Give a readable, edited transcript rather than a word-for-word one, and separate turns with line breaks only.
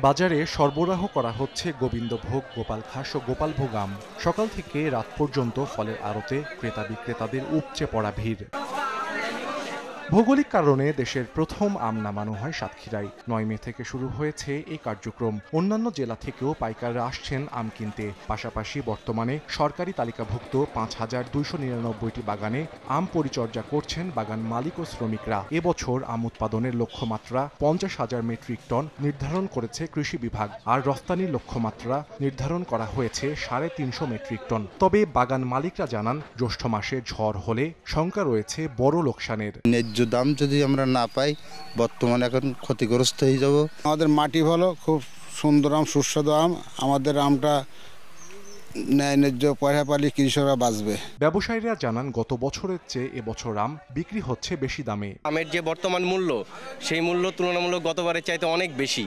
বাজারে সরবরাহ করা হচ্ছে গোবিন্দভোগ, গোপাল খাস ও গোপালভোগ আম। সকাল থেকে রাত পর্যন্ত ফলের আড়তে ক্রেতা বিক্রেতাদের উপচে পড়া ভিড়। ভৌগোলিক কারণে দেশের প্রথম আম নামানো হয় সাতক্ষীরায়। ৯ মে থেকে শুরু হয়েছে এই কার্যক্রম। অন্যান্য জেলা থেকেও পাইকাররা আসছেন আম কিনতে। পাশাপাশি বর্তমানে সরকারি তালিকাভুক্ত ৫,২৯৯টি বাগানে আম পরিচর্যা করছেন বাগান মালিক ও শ্রমিকরা। এবছর আম উৎপাদনের লক্ষ্যমাত্রা ৫০,০০০ মেট্রিক টন নির্ধারণ করেছে কৃষি বিভাগ, আর রফতানির লক্ষ্যমাত্রা নির্ধারণ করা হয়েছে ৩৫০ মেট্রিক টন। তবে বাগান মালিকরা জানান, জ্যৈষ্ঠ মাসে ঝড় হলে শঙ্কা রয়েছে বড় লোকসানের।
ন্যায্য দাম যদি আমরা না পাই, বর্তমানে এখন ক্ষতিগ্রস্ত হয়ে যাব।
আমাদের মাটি ভালো, খুব সুন্দর আম, সুস্বাদু আম। আমাদের আমটা ন্যায্য পয়সা পালি কৃষকরা বাঁচবে।
ব্যবসায়ীরা জানান, গত বছরের চেয়ে এবছর আম বিক্রি হচ্ছে বেশি দামে।
আমের যে বর্তমান মূল্য, সেই মূল্য তুলনামূলক গতবারের চাইতে অনেক বেশি।